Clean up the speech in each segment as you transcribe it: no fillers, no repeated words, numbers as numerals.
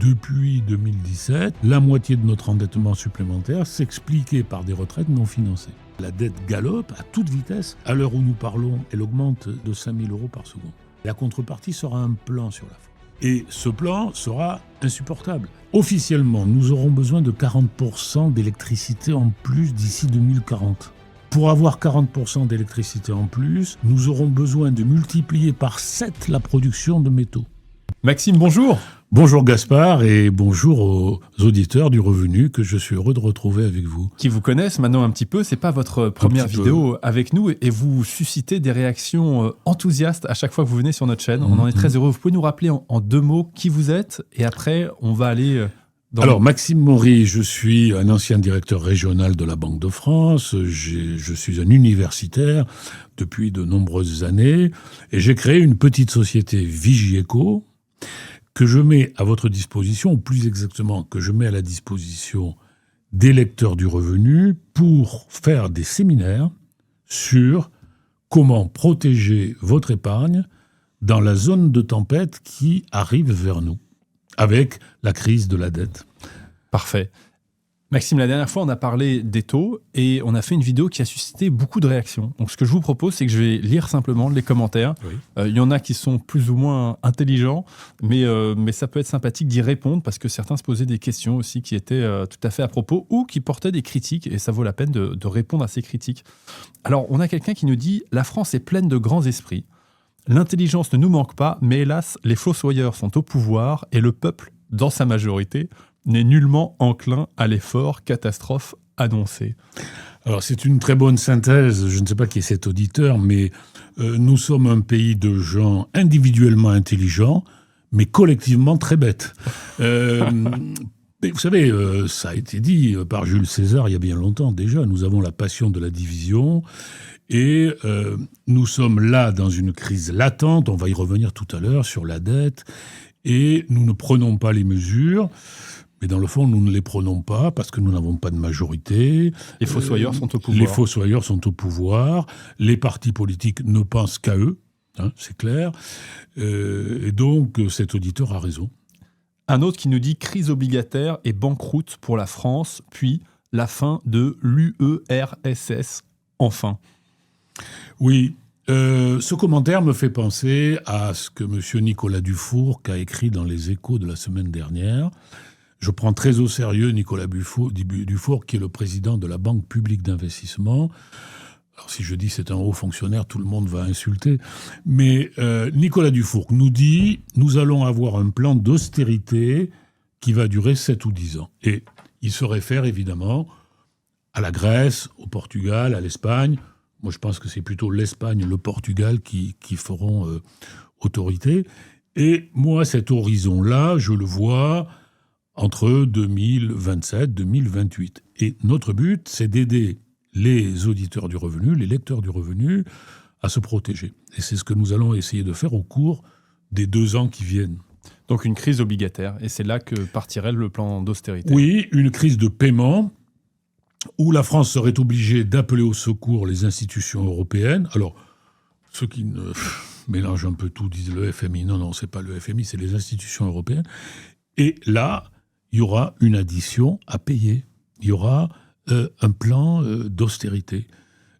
depuis 2017, la moitié de notre endettement supplémentaire s'expliquait par des retraites non financées. La dette galope à toute vitesse. À l'heure où nous parlons, elle augmente de 5 000 € par seconde. La contrepartie sera un plan sur la fin. Et ce plan sera insupportable. Officiellement, nous aurons besoin de 40% d'électricité en plus d'ici 2040. Pour avoir 40% d'électricité en plus, nous aurons besoin de multiplier par 7 la production de métaux. Maxime, bonjour. Bonjour Gaspard et bonjour aux auditeurs du Revenu que je suis heureux de retrouver avec vous. Qui vous connaissent maintenant un petit peu, c'est pas votre première vidéo avec nous et vous suscitez des réactions enthousiastes à chaque fois que vous venez sur notre chaîne. On en est très heureux. Vous pouvez nous rappeler en 2 mots qui vous êtes et après on va aller... Alors, Maxime Maury, je suis un ancien directeur régional de la Banque de France. Je suis un universitaire depuis de nombreuses années et j'ai créé une petite société Vigieco que je mets à votre disposition, ou plus exactement que je mets à la disposition des lecteurs du Revenu pour faire des séminaires sur comment protéger votre épargne dans la zone de tempête qui arrive vers nous, avec la crise de la dette. Parfait. Maxime, la dernière fois, on a parlé des taux et on a fait une vidéo qui a suscité beaucoup de réactions. Donc, ce que je vous propose, c'est que je vais lire simplement les commentaires. Oui. Il y en a qui sont plus ou moins intelligents, mais ça peut être sympathique d'y répondre parce que certains se posaient des questions aussi qui étaient tout à fait à propos ou qui portaient des critiques et ça vaut la peine de répondre à ces critiques. Alors, on a quelqu'un qui nous dit « La France est pleine de grands esprits. L'intelligence ne nous manque pas, mais hélas, les fossoyeurs sont au pouvoir et le peuple, dans sa majorité, n'est nullement enclin à l'effort, catastrophe annoncée. » Alors c'est une très bonne synthèse, je ne sais pas qui est cet auditeur, mais nous sommes un pays de gens individuellement intelligents, mais collectivement très bêtes. Mais vous savez, ça a été dit par Jules César il y a bien longtemps déjà, nous avons la passion de la division, et nous sommes là dans une crise latente, on va y revenir tout à l'heure sur la dette, et nous ne prenons pas les mesures. Mais dans le fond, nous ne les prenons pas parce que nous n'avons pas de majorité. Les fossoyeurs sont au pouvoir. Les fossoyeurs sont au pouvoir. Les partis politiques ne pensent qu'à eux, c'est clair. Et donc, cet auditeur a raison. Un autre qui nous dit « Crise obligataire et banqueroute pour la France, puis la fin de l'UERSS, enfin ». Oui. Ce commentaire me fait penser à ce que M. Nicolas Dufourcq a écrit dans Les Échos de la semaine dernière. Je prends très au sérieux Nicolas Dufourcq, qui est le président de la Banque publique d'investissement. Alors si je dis c'est un haut fonctionnaire, tout le monde va insulter. Mais Nicolas Dufourcq nous dit « Nous allons avoir un plan d'austérité qui va durer 7 ou 10 ans ». Et il se réfère évidemment à la Grèce, au Portugal, à l'Espagne. Moi je pense que c'est plutôt l'Espagne et le Portugal qui feront autorité. Et moi cet horizon-là, je le vois entre 2027 et 2028. Et notre but, c'est d'aider les auditeurs du Revenu, les lecteurs du Revenu, à se protéger. Et c'est ce que nous allons essayer de faire au cours des 2 ans qui viennent. Donc une crise obligataire, et c'est là que partirait le plan d'austérité. Oui, une crise de paiement, où la France serait obligée d'appeler au secours les institutions européennes. Alors, ceux qui mélangent un peu tout disent le FMI. Non, c'est pas le FMI, c'est les institutions européennes. Et là, il y aura une addition à payer. Il y aura un plan d'austérité.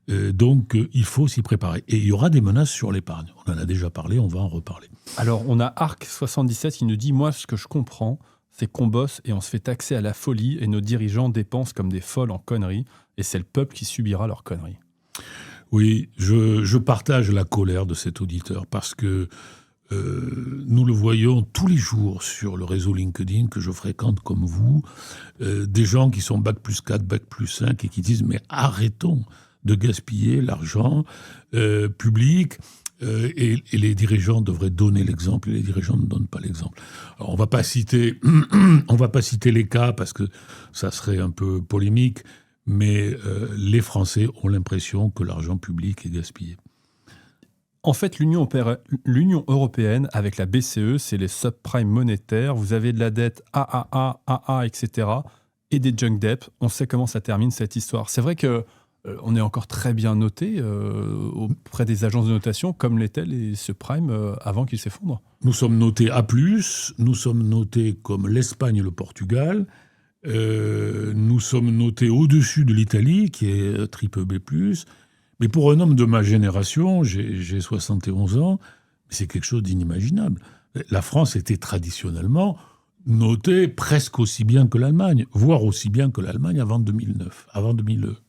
Donc, il faut s'y préparer. Et il y aura des menaces sur l'épargne. On en a déjà parlé, on va en reparler. Alors, on a Arc77 qui nous dit « Moi, ce que je comprends, c'est qu'on bosse et on se fait taxer à la folie et nos dirigeants dépensent comme des folles en conneries et c'est le peuple qui subira leurs conneries. » Oui, je partage la colère de cet auditeur parce que nous le voyons tous les jours sur le réseau LinkedIn que je fréquente comme vous, des gens qui sont Bac+4, Bac+5 et qui disent « mais arrêtons de gaspiller l'argent public ». Et les dirigeants devraient donner l'exemple, et les dirigeants ne donnent pas l'exemple. Alors, on va pas citer les cas parce que ça serait un peu polémique, mais les Français ont l'impression que l'argent public est gaspillé. En fait, l'Union européenne, avec la BCE, c'est les subprimes monétaires. Vous avez de la dette AAA, AA, etc. et des junk debt. On sait comment ça termine cette histoire. C'est vrai que on est encore très bien noté auprès des agences de notation, comme l'était les subprimes avant qu'ils s'effondrent. Nous sommes notés A+, nous sommes notés comme l'Espagne et le Portugal, nous sommes notés au-dessus de l'Italie, qui est triple B+. Mais pour un homme de ma génération, j'ai 71 ans, c'est quelque chose d'inimaginable. La France était traditionnellement notée presque aussi bien que l'Allemagne, voire aussi bien que l'Allemagne avant 2009, avant 2009.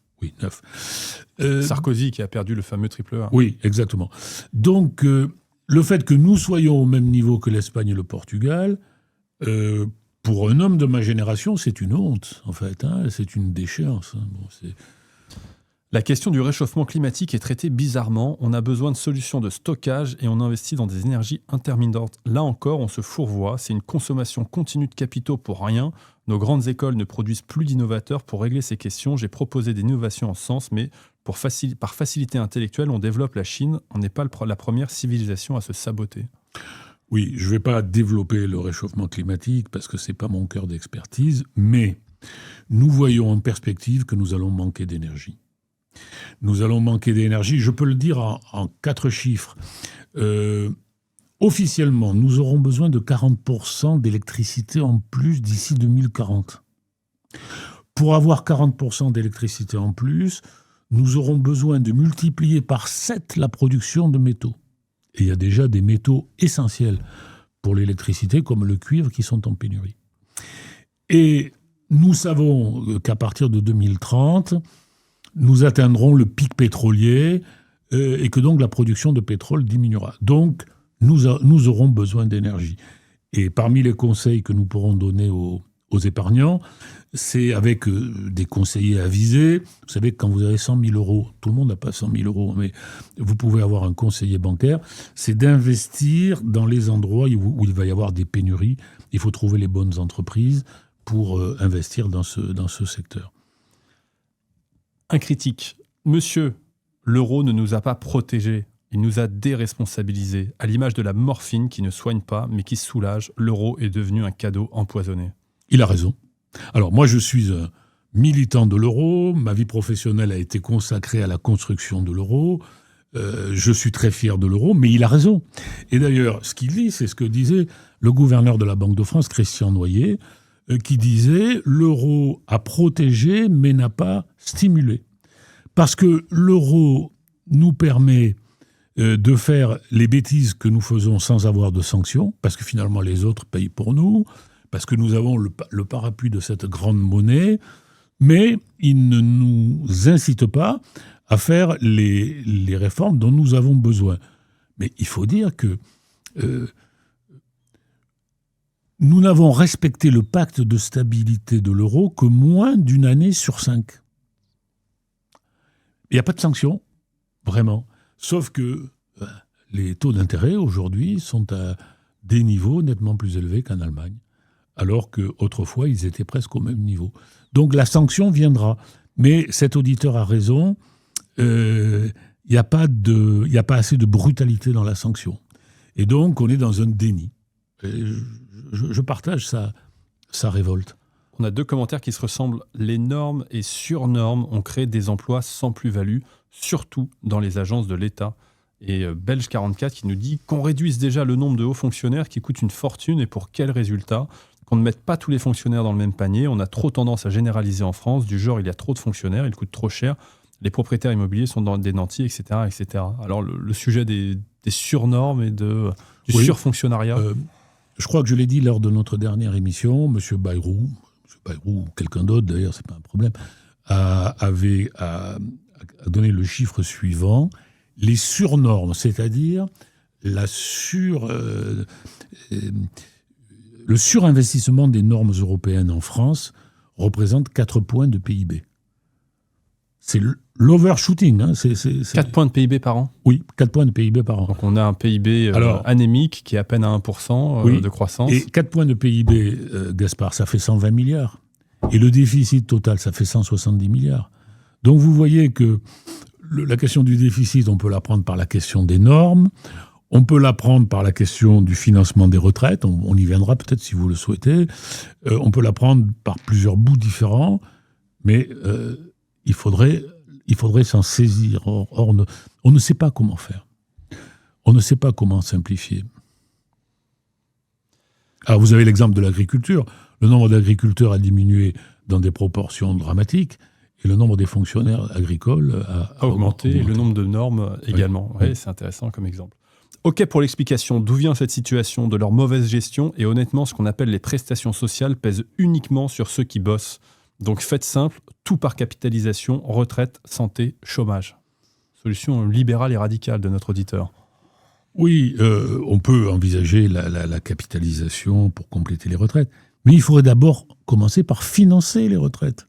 Sarkozy qui a perdu le fameux triple A. Oui, exactement. Donc, le fait que nous soyons au même niveau que l'Espagne et le Portugal, pour un homme de ma génération, c'est une honte, en fait. C'est une déchéance. La question du réchauffement climatique est traitée bizarrement. On a besoin de solutions de stockage et on investit dans des énergies intermittentes. Là encore, on se fourvoie. C'est une consommation continue de capitaux pour rien. Nos grandes écoles ne produisent plus d'innovateurs pour régler ces questions. J'ai proposé des innovations en ce sens, mais par facilité intellectuelle, on développe la Chine. On n'est pas la première civilisation à se saboter. Oui, je ne vais pas développer le réchauffement climatique parce que ce n'est pas mon cœur d'expertise, mais nous voyons en perspective que nous allons manquer d'énergie. Nous allons manquer d'énergie, je peux le dire en 4 chiffres. Officiellement, nous aurons besoin de 40% d'électricité en plus d'ici 2040. Pour avoir 40% d'électricité en plus, nous aurons besoin de multiplier par 7 la production de métaux. Et il y a déjà des métaux essentiels pour l'électricité, comme le cuivre, qui sont en pénurie. Et nous savons qu'à partir de 2030, nous atteindrons le pic pétrolier et que donc la production de pétrole diminuera. Donc, nous aurons besoin d'énergie. Et parmi les conseils que nous pourrons donner aux épargnants, c'est avec des conseillers avisés. Vous savez que quand vous avez 100 000 euros, tout le monde n'a pas 100 000 euros, mais vous pouvez avoir un conseiller bancaire, c'est d'investir dans les endroits où il va y avoir des pénuries. Il faut trouver les bonnes entreprises pour investir dans ce secteur. Un critique. Monsieur, l'euro ne nous a pas protégés. Il nous a déresponsabilisés. À l'image de la morphine qui ne soigne pas, mais qui soulage, l'euro est devenu un cadeau empoisonné. Il a raison. Alors moi, je suis un militant de l'euro. Ma vie professionnelle a été consacrée à la construction de l'euro. Je suis très fier de l'euro, mais il a raison. Et d'ailleurs, ce qu'il dit, c'est ce que disait le gouverneur de la Banque de France, Christian Noyer, qui disait « l'euro a protégé, mais n'a pas stimulé ». Parce que l'euro nous permet de faire les bêtises que nous faisons sans avoir de sanctions, parce que finalement les autres payent pour nous, parce que nous avons le parapluie de cette grande monnaie, mais il ne nous incite pas à faire les réformes dont nous avons besoin. Mais il faut dire que nous n'avons respecté le pacte de stabilité de l'euro que moins d'une année sur 5. Il n'y a pas de sanctions, vraiment. Sauf que les taux d'intérêt aujourd'hui sont à des niveaux nettement plus élevés qu'en Allemagne, alors qu'autrefois ils étaient presque au même niveau. Donc la sanction viendra. Mais cet auditeur a raison, il n'y a pas assez de brutalité dans la sanction. Et donc on est dans un déni. Et je partage sa révolte. On a 2 commentaires qui se ressemblent. Les normes et surnormes ont créé des emplois sans plus-value, surtout dans les agences de l'État. Et Belge 44 qui nous dit qu'on réduise déjà le nombre de hauts fonctionnaires qui coûtent une fortune et pour quel résultat ? Qu'on ne mette pas tous les fonctionnaires dans le même panier. On a trop tendance à généraliser en France, du genre il y a trop de fonctionnaires, ils coûtent trop cher, les propriétaires immobiliers sont dans des nantis, etc. etc. Alors le sujet des surnormes et du surfonctionnariat. Je crois que je l'ai dit lors de notre dernière émission, M. Bayrou, ou quelqu'un d'autre d'ailleurs, c'est pas un problème, a donné le chiffre suivant. Les surnormes, c'est-à-dire le surinvestissement des normes européennes en France, représente 4 points de PIB. C'est l'overshooting. 4 points de PIB par an ? Oui, 4 points de PIB par an. Donc on a un PIB anémique qui est à peine à 1% de croissance. Et 4 points de PIB, Gaspard, ça fait 120 milliards. Et le déficit total, ça fait 170 milliards. Donc vous voyez que la question du déficit, on peut la prendre par la question des normes, on peut la prendre par la question du financement des retraites, on y viendra peut-être si vous le souhaitez, on peut la prendre par plusieurs bouts différents, mais il faudrait il faudrait s'en saisir. Or, on ne sait pas comment faire. On ne sait pas comment simplifier. Alors, vous avez l'exemple de l'agriculture. Le nombre d'agriculteurs a diminué dans des proportions dramatiques et le nombre des fonctionnaires agricoles a augmenté. Et le nombre de normes également. Oui. C'est intéressant comme exemple. OK pour l'explication. D'où vient cette situation, de leur mauvaise gestion? Et honnêtement, ce qu'on appelle les prestations sociales pèsent uniquement sur ceux qui bossent. Donc faites simple, tout par capitalisation, retraite, santé, chômage. Solution libérale et radicale de notre auditeur. Oui, on peut envisager la capitalisation pour compléter les retraites. Mais il faudrait d'abord commencer par financer les retraites.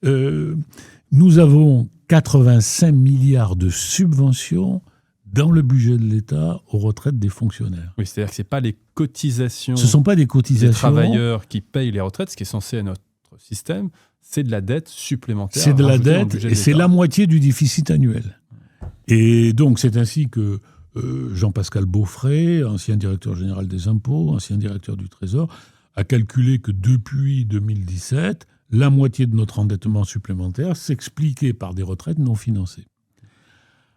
Nous avons 85 milliards de subventions dans le budget de l'État aux retraites des fonctionnaires. Oui, c'est-à-dire que ce n'est pas les cotisations, ce sont pas des cotisations des travailleurs qui payent les retraites, ce qui est censé être notre système, c'est de la dette supplémentaire. C'est de la dette et c'est la moitié du déficit annuel. Et donc c'est ainsi que Jean-Pascal Beaufret, ancien directeur général des impôts, ancien directeur du Trésor, a calculé que depuis 2017, la moitié de notre endettement supplémentaire s'expliquait par des retraites non financées.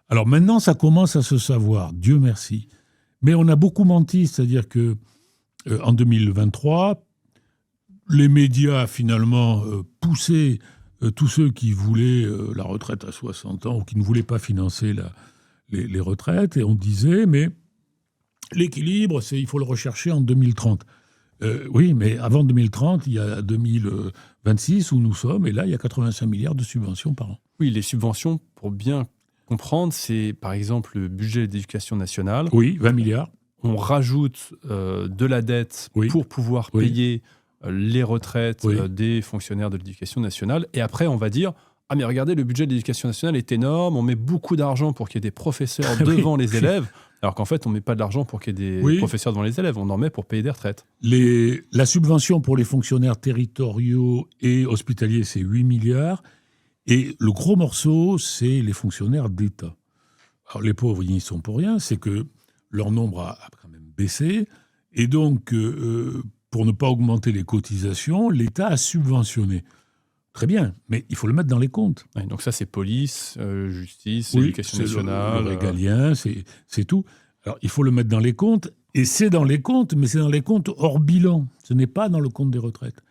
Alors maintenant, ça commence à se savoir, Dieu merci. Mais on a beaucoup menti, c'est-à-dire que en 2023, les médias finalement poussaient tous ceux qui voulaient la retraite à 60 ans ou qui ne voulaient pas financer les retraites, et on disait, mais l'équilibre, il faut le rechercher en 2030. Oui, mais avant 2030, il y a 2026 où nous sommes, et là, il y a 85 milliards de subventions par an. Oui, les subventions, pour bien comprendre, c'est par exemple le budget de l'éducation nationale. Oui, 20 milliards. On rajoute de la dette pour pouvoir payer les retraites des fonctionnaires de l'éducation nationale. Et après, on va dire, ah mais regardez, le budget de l'éducation nationale est énorme, on met beaucoup d'argent pour qu'il y ait des professeurs devant les élèves, alors qu'en fait, on ne met pas de l'argent pour qu'il y ait des professeurs devant les élèves, on en met pour payer des retraites. La subvention pour les fonctionnaires territoriaux et hospitaliers, c'est 8 milliards. Et le gros morceau, c'est les fonctionnaires d'État. Alors les pauvres, ils n'y sont pour rien, c'est que leur nombre a quand même baissé. Et donc, pour ne pas augmenter les cotisations, l'État a subventionné. Très bien, mais il faut le mettre dans les comptes. Oui, donc ça, c'est police, justice, éducation nationale. Le régalien, c'est tout. Alors, il faut le mettre dans les comptes, et c'est dans les comptes, mais c'est dans les comptes hors bilan. Ce n'est pas dans le compte des retraites.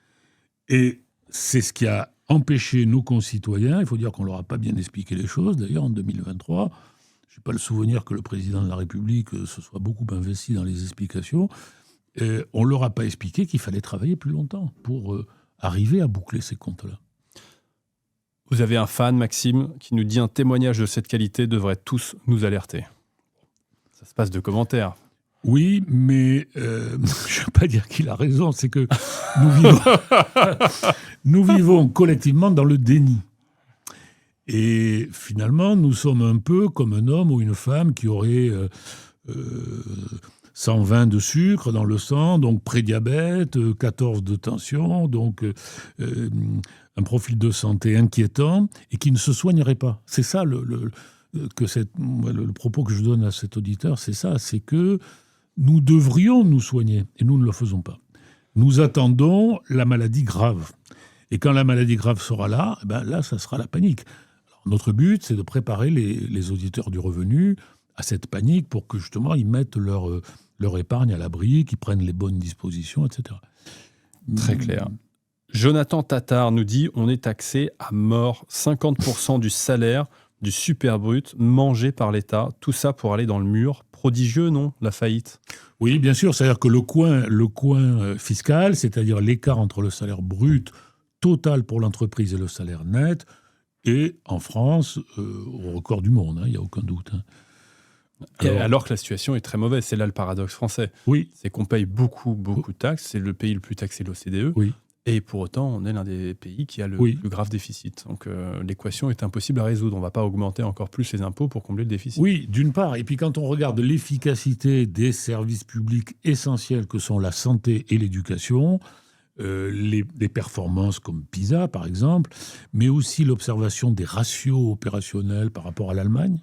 Et c'est ce qui a empêché nos concitoyens, il faut dire qu'on ne leur a pas bien expliqué les choses, d'ailleurs, en 2023, je n'ai pas le souvenir que le président de la République se soit beaucoup investi dans les explications, on ne leur a pas expliqué qu'il fallait travailler plus longtemps pour arriver à boucler ces comptes-là. Vous avez un fan, Maxime, qui nous dit un témoignage de cette qualité devrait tous nous alerter. Ça se passe de commentaires. Oui, mais je ne veux pas dire qu'il a raison, c'est que nous vivons collectivement dans le déni. Et finalement, nous sommes un peu comme un homme ou une femme qui aurait 120 de sucre dans le sang, donc prédiabète, 14 de tension, donc un profil de santé inquiétant, et qui ne se soignerait pas. C'est ça le propos que je donne à cet auditeur, c'est ça, c'est que nous devrions nous soigner, et nous ne le faisons pas. Nous attendons la maladie grave. Et quand la maladie grave sera là, là, ça sera la panique. Alors, notre but, c'est de préparer les auditeurs du revenu à cette panique pour que, justement, ils mettent leur épargne à l'abri, qu'ils prennent les bonnes dispositions, etc. Très clair. Jonathan Tatar nous dit on est taxé à mort, 50% du salaire du super brut mangé par l'État, tout ça pour aller dans le mur. Prodigieux, non, la faillite? Oui, bien sûr, c'est-à-dire que le coin fiscal, c'est-à-dire l'écart entre le salaire brut total pour l'entreprise et le salaire net, est en France au record du monde, il n'y a aucun doute. Alors que la situation est très mauvaise, c'est là le paradoxe français. Oui. C'est qu'on paye beaucoup de taxes, c'est le pays le plus taxé de l'OCDE. Oui. Et pour autant, on est l'un des pays qui a le plus grave déficit. Donc l'équation est impossible à résoudre. On ne va pas augmenter encore plus les impôts pour combler le déficit. Oui, d'une part. Et puis quand on regarde l'efficacité des services publics essentiels que sont la santé et l'éducation, les performances comme PISA, par exemple, mais aussi l'observation des ratios opérationnels par rapport à l'Allemagne.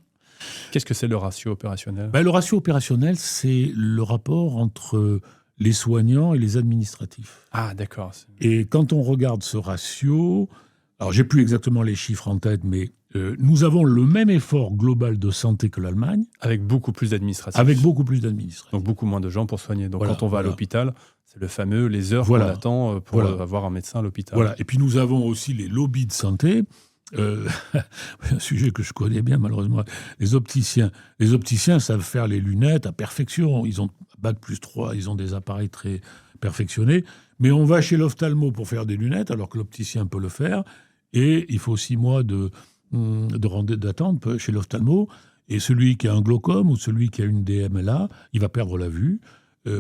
Qu'est-ce que c'est le ratio opérationnel ? Le ratio opérationnel, c'est le rapport entre les soignants et les administratifs. Ah, d'accord. Et quand on regarde ce ratio, alors j'ai plus exactement les chiffres en tête, mais Nous avons le même effort global de santé que l'Allemagne. Avec beaucoup plus d'administratifs. Avec beaucoup plus d'administratifs. Donc beaucoup moins de gens pour soigner. Donc quand on va à l'hôpital, c'est le fameux les heures qu'on attend pour avoir un médecin à l'hôpital. Voilà. Et puis nous avons aussi les lobbies de santé. Un sujet que je connais bien malheureusement. Les opticiens savent faire les lunettes à perfection. Ils ont Bac+3, ils ont des appareils très perfectionnés. Mais on va chez l'ophtalmo pour faire des lunettes alors que l'opticien peut le faire. Et il faut 6 mois d'attente chez l'ophtalmo, et celui qui a un glaucome ou celui qui a une DMLA, il va perdre la vue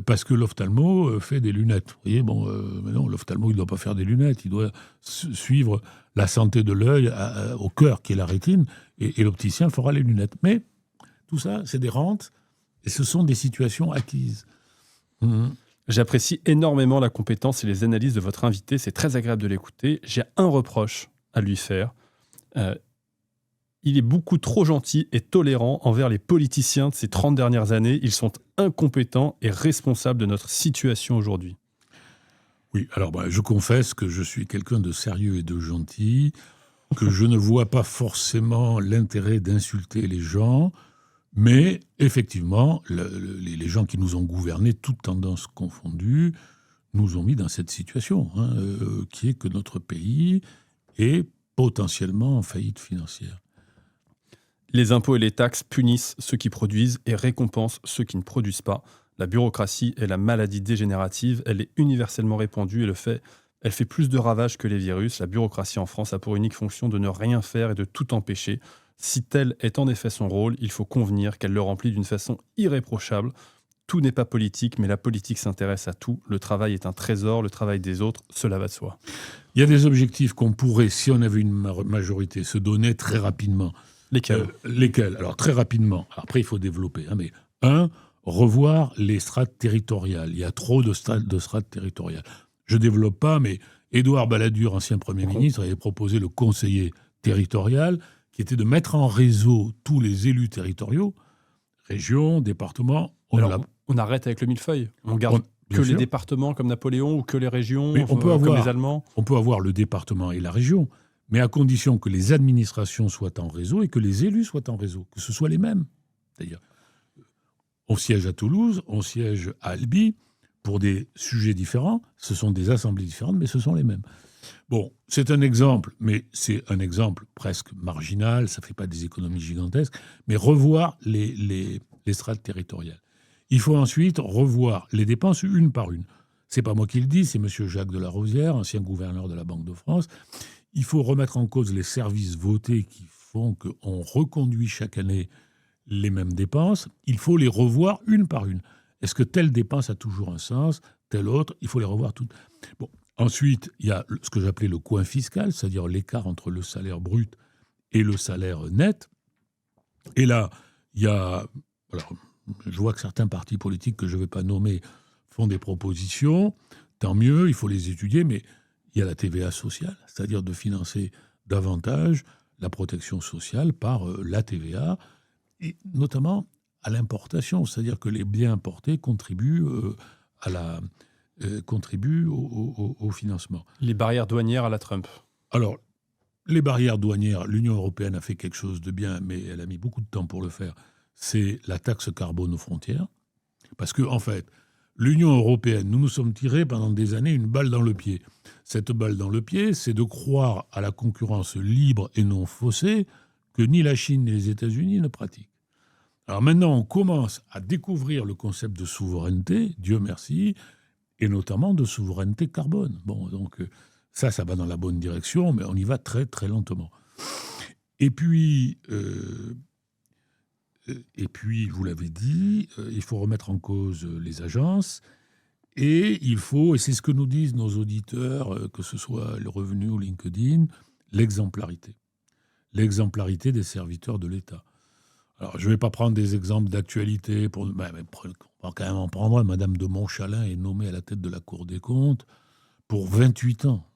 parce que l'ophtalmo fait des lunettes. Vous voyez, mais non, l'ophtalmo, il ne doit pas faire des lunettes, il doit suivre la santé de l'œil au cœur, qui est la rétine, et l'opticien fera les lunettes. Mais tout ça, c'est des rentes, et ce sont des situations acquises. J'apprécie énormément la compétence et les analyses de votre invité, c'est très agréable de l'écouter. J'ai un reproche à lui faire. Il est beaucoup trop gentil et tolérant envers les politiciens de ces 30 dernières années. Ils sont incompétents et responsables de notre situation aujourd'hui. Oui, alors je confesse que je suis quelqu'un de sérieux et de gentil, que je ne vois pas forcément l'intérêt d'insulter les gens, mais effectivement, les gens qui nous ont gouvernés, toutes tendances confondues, nous ont mis dans cette situation, qui est que notre pays est potentiellement en faillite financière. Les impôts et les taxes punissent ceux qui produisent et récompensent ceux qui ne produisent pas. La bureaucratie est la maladie dégénérative, elle est universellement répandue et elle fait plus de ravages que les virus. La bureaucratie en France a pour unique fonction de ne rien faire et de tout empêcher. Si tel est en effet son rôle, il faut convenir qu'elle le remplit d'une façon irréprochable. Tout n'est pas politique, mais la politique s'intéresse à tout. Le travail est un trésor, le travail des autres, cela va de soi. Il y a des objectifs qu'on pourrait, si on avait une majorité, se donner très rapidement. Lesquels ? Alors, très rapidement. Après, il faut développer. Mais revoir les strates territoriales. Il y a trop de strates territoriales. Je ne développe pas, mais Édouard Balladur, ancien Premier ministre, avait proposé le conseiller territorial, qui était de mettre en réseau tous les élus territoriaux, régions, départements. On arrête avec le millefeuille. On garde les départements comme Napoléon ou que les régions comme les Allemands. On peut avoir le département et la région, mais à condition que les administrations soient en réseau et que les élus soient en réseau, que ce soit les mêmes. C'est-à-dire, on siège à Toulouse, on siège à Albi, pour des sujets différents, ce sont des assemblées différentes, mais ce sont les mêmes. Bon, c'est un exemple, mais c'est un exemple presque marginal, ça ne fait pas des économies gigantesques, mais revoir les strates territoriales. Il faut ensuite revoir les dépenses une par une. C'est pas moi qui le dis, c'est M. Jacques Delarosière, ancien gouverneur de la Banque de France. Il faut remettre en cause les services votés qui font qu'on reconduit chaque année les mêmes dépenses. Il faut les revoir une par une. Est-ce que telle dépense a toujours un sens, telle autre ? Il faut les revoir toutes. Bon. Ensuite, il y a ce que j'appelais le coin fiscal, c'est-à-dire l'écart entre le salaire brut et le salaire net. Et là, il y a... Alors, je vois que certains partis politiques que je ne vais pas nommer font des propositions. Tant mieux, il faut les étudier, mais il y a la TVA sociale, c'est-à-dire de financer davantage la protection sociale par la TVA, et notamment à l'importation, c'est-à-dire que les biens importés contribuent au financement. Les barrières douanières à la Trump. Alors, les barrières douanières, l'Union européenne a fait quelque chose de bien, mais elle a mis beaucoup de temps pour le faire. C'est la taxe carbone aux frontières. Parce que, en fait, l'Union européenne, nous nous sommes tirés pendant des années une balle dans le pied. Cette balle dans le pied, c'est de croire à la concurrence libre et non faussée que ni la Chine ni les États-Unis ne pratiquent. Alors maintenant, on commence à découvrir le concept de souveraineté, Dieu merci, et notamment de souveraineté carbone. Bon, donc ça va dans la bonne direction, mais on y va très, très lentement. Et puis, vous l'avez dit, il faut remettre en cause les agences, et il faut, et c'est ce que nous disent nos auditeurs, que ce soit le Revenu ou LinkedIn, l'exemplarité. L'exemplarité des serviteurs de l'État. Alors, je ne vais pas prendre des exemples d'actualité. On va quand même en prendre un. Madame de Montchalin est nommée à la tête de la Cour des comptes pour 28 ans.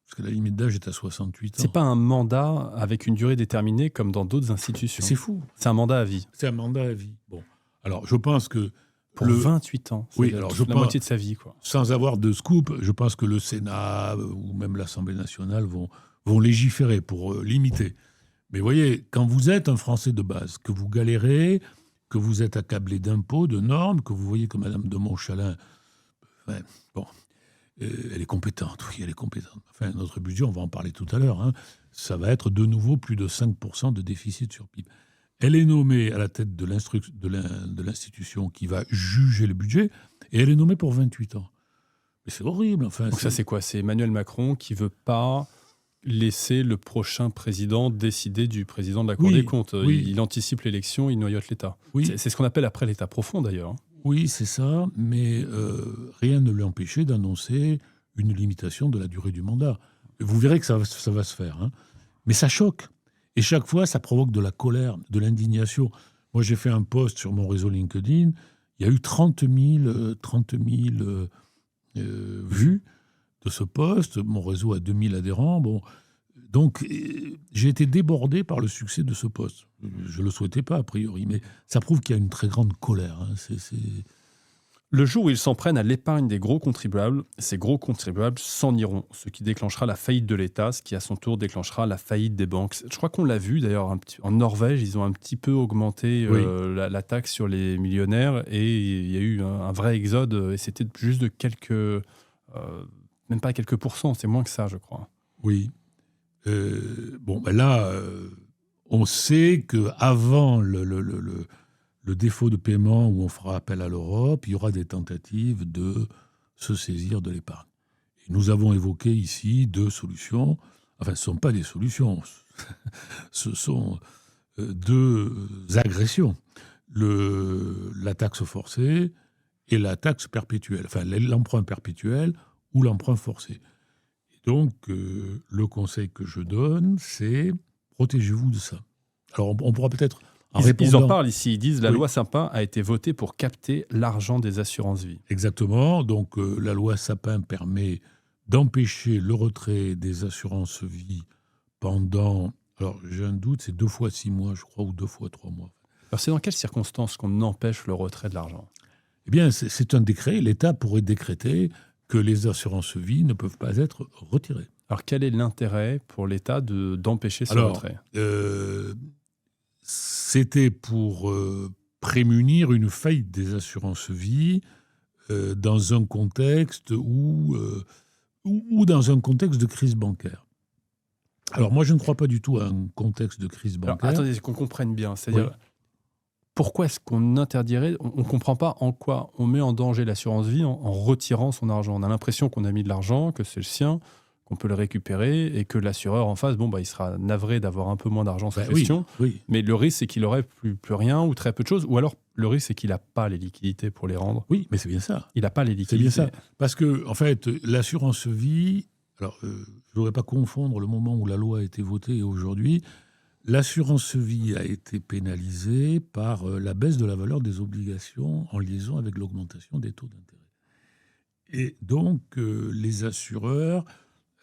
Parce que la limite d'âge est à 68 ans. C'est pas un mandat avec une durée déterminée comme dans d'autres institutions. C'est fou. C'est un mandat à vie. C'est un mandat à vie. Bon. Alors, je pense que... Pour 28 ans. Oui, alors la moitié de sa vie, quoi. Sans avoir de scoop, je pense que le Sénat ou même l'Assemblée nationale vont légiférer pour limiter. Mais vous voyez, quand vous êtes un Français de base, que vous galérez, que vous êtes accablé d'impôts, de normes, que vous voyez que Mme de Montchalin, enfin, bon, elle est compétente, oui, elle est compétente. Enfin, notre budget, on va en parler tout à l'heure, hein, ça va être de nouveau plus de 5% de déficit sur PIB. Elle est nommée à la tête de l'institution qui va juger le budget, et elle est nommée pour 28 ans. Mais c'est horrible. Enfin, Donc ça, c'est quoi? C'est Emmanuel Macron qui veut pas laisser le prochain président décider du président de la Cour des comptes. Oui. Il anticipe l'élection, il noyote l'État. Oui. C'est ce qu'on appelle après l'État profond, d'ailleurs. Oui, c'est ça, mais rien ne l'empêchait d'annoncer une limitation de la durée du mandat. Vous verrez que ça va se faire. Hein. Mais ça choque. Et chaque fois, ça provoque de la colère, de l'indignation. Moi, j'ai fait un post sur mon réseau LinkedIn. Il y a eu 30 000 vues de ce post. Mon réseau a 2000 adhérents. Bon. Donc, j'ai été débordé par le succès de ce poste. Je ne le souhaitais pas, a priori, mais ça prouve qu'il y a une très grande colère. Hein. Le jour où ils s'en prennent à l'épargne des gros contribuables, ces gros contribuables s'en iront, ce qui déclenchera la faillite de l'État, ce qui à son tour déclenchera la faillite des banques. Je crois qu'on l'a vu d'ailleurs en Norvège, ils ont un petit peu augmenté la taxe sur les millionnaires et il y a eu un vrai exode et c'était juste de même pas quelques pourcents, c'est moins que ça, je crois. Oui. Là, on sait qu'avant le défaut de paiement où on fera appel à l'Europe, il y aura des tentatives de se saisir de l'épargne. Et nous avons évoqué ici 2 solutions. Enfin, ce ne sont pas des solutions, ce sont 2 agressions. La taxe forcée et la taxe perpétuelle. Enfin, l'emprunt perpétuel ou l'emprunt forcé. Donc, le conseil que je donne, c'est protégez-vous de ça. Alors, on pourra peut-être Ils en parlent ici, ils disent la loi Sapin a été votée pour capter l'argent des assurances-vie. Exactement. Donc, la loi Sapin permet d'empêcher le retrait des assurances-vie pendant... Alors, j'ai un doute, c'est 2 fois 6 mois, je crois, ou 2 fois 3 mois. Alors, c'est dans quelles circonstances qu'on empêche le retrait de l'argent? Eh bien, c'est un décret. L'État pourrait décréter que les assurances-vie ne peuvent pas être retirées. Alors, quel est l'intérêt pour l'État d'empêcher ce retrait? C'était pour prémunir une faillite des assurances-vie dans un contexte ou dans un contexte de crise bancaire. Alors, moi, je ne crois pas du tout à un contexte de crise bancaire. Alors, attendez, qu'on comprenne bien. C'est-à-dire, pourquoi est-ce qu'on interdirait... On ne comprend pas en quoi on met en danger l'assurance-vie en retirant son argent. On a l'impression qu'on a mis de l'argent, que c'est le sien, qu'on peut le récupérer et que l'assureur en face, il sera navré d'avoir un peu moins d'argent sur gestion. Oui. Mais le risque, c'est qu'il n'aurait plus rien ou très peu de choses. Ou alors, le risque, c'est qu'il n'a pas les liquidités pour les rendre. Oui, mais c'est bien ça. Il n'a pas les liquidités. C'est bien ça. Parce que, en fait, l'assurance-vie... Alors, je ne voudrais pas confondre le moment où la loi a été votée et aujourd'hui. L'assurance-vie a été pénalisée par la baisse de la valeur des obligations en liaison avec l'augmentation des taux d'intérêt. Et donc, les assureurs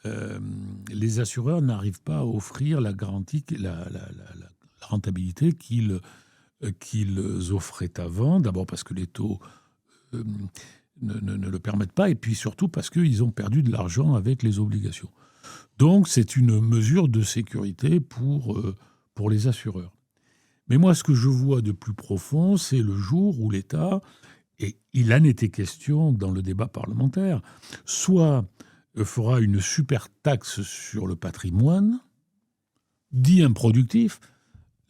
n'arrivent pas à offrir la garantie, la rentabilité qu'ils offraient avant. D'abord parce que les taux ne le permettent pas, et puis surtout parce qu'ils ont perdu de l'argent avec les obligations. Donc, c'est une mesure de sécurité pour les assureurs. Mais moi, ce que je vois de plus profond, c'est le jour où l'État, et il en était question dans le débat parlementaire, soit fera une super taxe sur le patrimoine, dit improductif,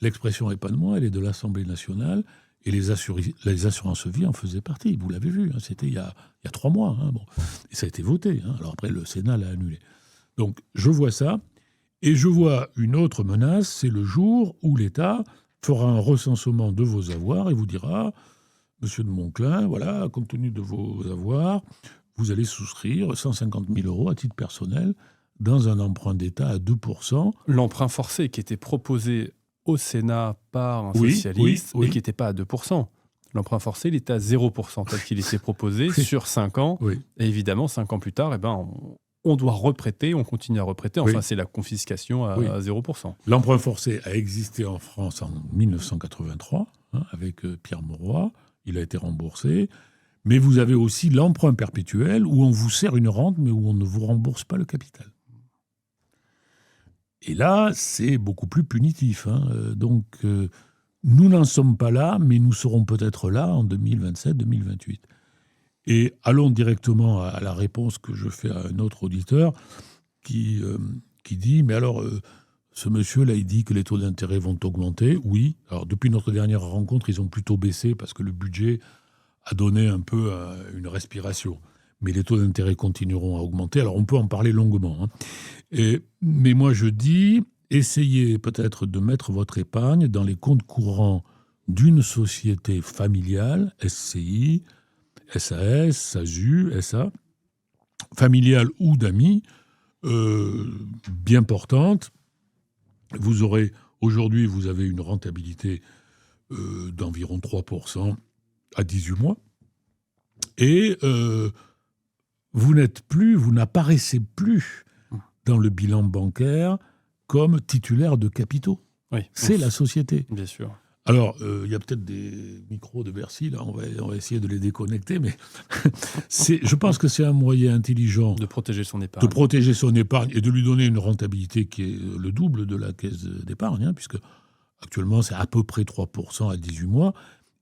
l'expression n'est pas de moi, elle est de l'Assemblée nationale, et les assurances-vie en faisaient partie. Vous l'avez vu, hein, c'était il y a 3 mois. Hein, bon. Et ça a été voté. Hein, alors après, le Sénat l'a annulé. Donc, je vois ça. Et je vois une autre menace, c'est le jour où l'État fera un recensement de vos avoirs et vous dira, Monsieur de Monclin, voilà, compte tenu de vos avoirs, vous allez souscrire 150 000 € à titre personnel dans un emprunt d'État à 2%. L'emprunt forcé qui était proposé au Sénat par un socialiste et qui n'était pas à 2%. L'emprunt forcé, il était à 0% tel qu'il était proposé sur 5 ans. Oui. Et évidemment, 5 ans plus tard, on doit reprêter, on continue à reprêter. Enfin, c'est la confiscation à 0%. L'emprunt forcé a existé en France en 1983 avec Pierre Mauroy. Il a été remboursé. Mais vous avez aussi l'emprunt perpétuel où on vous sert une rente mais où on ne vous rembourse pas le capital. Et là, c'est beaucoup plus punitif. Donc, nous n'en sommes pas là, mais nous serons peut-être là en 2027-2028. Et allons directement à la réponse que je fais à un autre auditeur qui dit, mais alors, ce monsieur-là, il dit que les taux d'intérêt vont augmenter. Oui, alors depuis notre dernière rencontre, ils ont plutôt baissé parce que le budget a donné un peu une respiration. Mais les taux d'intérêt continueront à augmenter. Alors, on peut en parler longuement. Mais moi, je dis, essayez peut-être de mettre votre épargne dans les comptes courants d'une société familiale, SCI, SAS, SASU, SA, familiale ou d'amis, bien portante. Aujourd'hui, vous avez une rentabilité d'environ 3% à 18 mois. Et vous n'apparaissez plus dans le bilan bancaire comme titulaire de capitaux. Oui. C'est la société. Bien sûr. Alors, il y a peut-être des micros de Bercy, là, on va essayer de les déconnecter, mais je pense que c'est un moyen intelligent de protéger son épargne. Et de lui donner une rentabilité qui est le double de la caisse d'épargne, puisque actuellement, c'est à peu près 3% à 18 mois.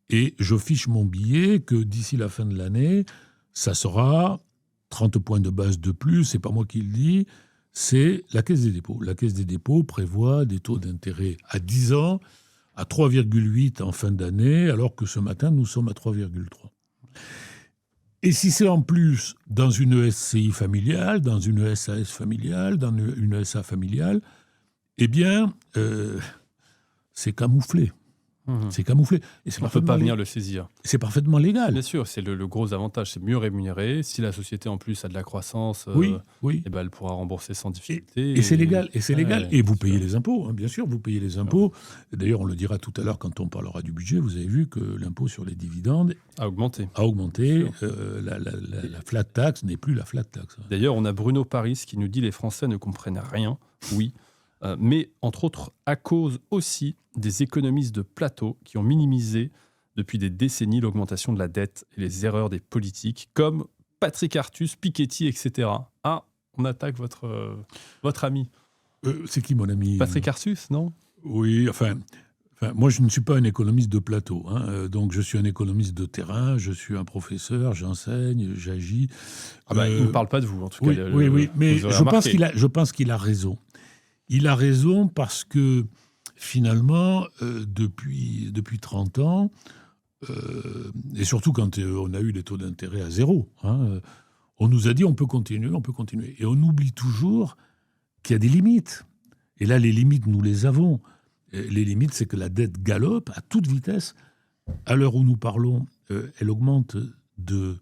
Et je fiche mon billet que d'ici la fin de l'année, ça sera 30 points de base de plus, c'est pas moi qui le dis, c'est la Caisse des dépôts. La Caisse des dépôts prévoit des taux d'intérêt à 10 ans à 3,8 en fin d'année, alors que ce matin, nous sommes à 3,3. Et si c'est en plus dans une SCI familiale, dans une SAS familiale, dans une SA familiale, eh bien, c'est camouflé. C'est camouflé. Et on ne peut pas venir le saisir. C'est parfaitement légal. Bien sûr, c'est le gros avantage, c'est mieux rémunéré. Si la société en plus a de la croissance, oui. Eh ben, elle pourra rembourser sans difficulté. Et c'est légal. Et vous payez les impôts, bien sûr, vous payez les impôts. D'ailleurs, on le dira tout à l'heure quand on parlera du budget. Vous avez vu que l'impôt sur les dividendes a augmenté. La flat tax n'est plus la flat tax. D'ailleurs, on a Bruno Paris qui nous dit les Français ne comprennent rien. Oui. Mais entre autres à cause aussi des économistes de plateau qui ont minimisé depuis des décennies l'augmentation de la dette et les erreurs des politiques, comme Patrick Artus, Piketty, etc. Ah, on attaque votre ami. C'est qui mon ami? Patrick Artus, non? Oui, enfin, moi je ne suis pas un économiste de plateau, donc je suis un économiste de terrain, je suis un professeur, j'enseigne, j'agis. Il ne parle pas de vous, en tout cas. Oui, mais je pense qu'il a raison. Il a raison parce que, finalement, depuis 30 ans, et surtout quand on a eu les taux d'intérêt à zéro, on nous a dit on peut continuer. Et on oublie toujours qu'il y a des limites. Et là, les limites, nous les avons. Les limites, c'est que la dette galope à toute vitesse. À l'heure où nous parlons, elle augmente de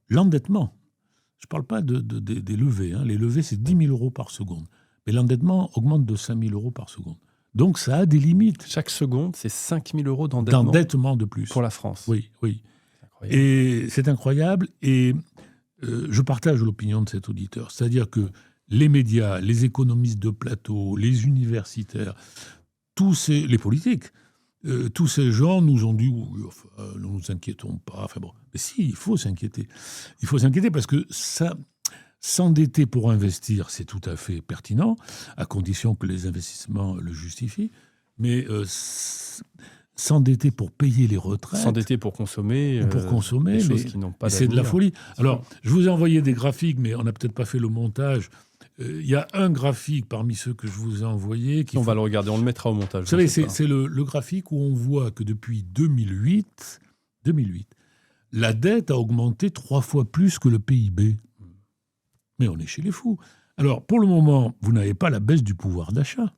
l'endettement. Je ne parle pas des levées. Les levées, c'est 10 000 euros par seconde. Mais l'endettement augmente de 5 000 euros par seconde. Donc, ça a des limites. Chaque seconde, c'est 5 000 euros d'endettement. D'endettement de plus. Pour la France. Oui. Et c'est incroyable. Et je partage l'opinion de cet auditeur. C'est-à-dire que les médias, les économistes de plateau, les universitaires, les politiques, tous ces gens nous ont dit ne nous inquiétons pas. Enfin bon, mais si, il faut s'inquiéter. Il faut s'inquiéter parce que ça... S'endetter pour investir, c'est tout à fait pertinent, à condition que les investissements le justifient. Mais s'endetter pour payer les retraites... S'endetter pour consommer... des choses qui n'ont pas d'avenir. C'est de la folie. Alors, je vous ai envoyé des graphiques, mais on n'a peut-être pas fait le montage. Il y a un graphique parmi ceux que je vous ai envoyés... On va le regarder, on le mettra au montage. Vous savez, c'est le graphique où on voit que depuis 2008, la dette a augmenté 3 fois plus que le PIB. Mais on est chez les fous. Alors, pour le moment, vous n'avez pas la baisse du pouvoir d'achat.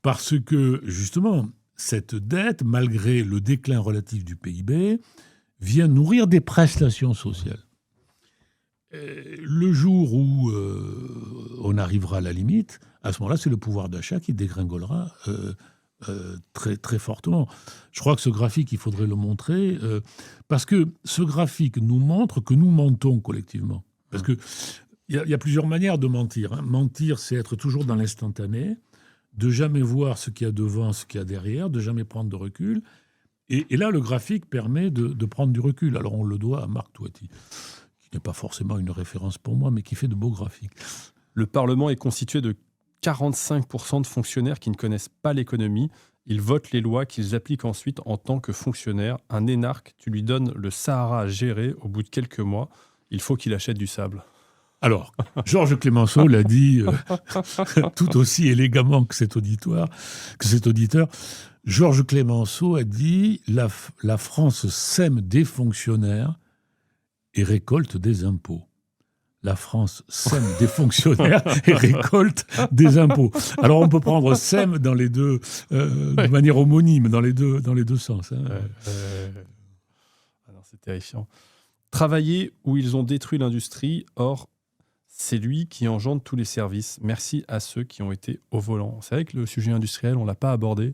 Parce que, justement, cette dette, malgré le déclin relatif du PIB, vient nourrir des prestations sociales. Le jour où on arrivera à la limite, à ce moment-là, c'est le pouvoir d'achat qui dégringolera très, très fortement. Je crois que ce graphique, il faudrait le montrer, parce que ce graphique nous montre que nous mentons collectivement. Parce que il y a plusieurs manières de mentir. Mentir, c'est être toujours dans l'instantané, de jamais voir ce qu'il y a devant, ce qu'il y a derrière, de jamais prendre de recul. Et là, le graphique permet de prendre du recul. Alors, on le doit à Marc Toiti, qui n'est pas forcément une référence pour moi, mais qui fait de beaux graphiques. Le Parlement est constitué de 45% de fonctionnaires qui ne connaissent pas l'économie. Ils votent les lois qu'ils appliquent ensuite en tant que fonctionnaires. Un énarque, tu lui donnes le Sahara à gérer. Au bout de quelques mois, il faut qu'il achète du sable. Alors, Georges Clémenceau l'a dit tout aussi élégamment que cet auditeur. Georges Clémenceau a dit la France sème des fonctionnaires et récolte des impôts. La France sème des fonctionnaires et récolte des impôts. Alors on peut prendre sème dans les deux, de manière homonyme, dans les deux sens. Hein. Alors, c'est terrifiant. Travailler où ils ont détruit l'industrie, or c'est lui qui engendre tous les services. Merci à ceux qui ont été au volant. C'est vrai que le sujet industriel, on ne l'a pas abordé.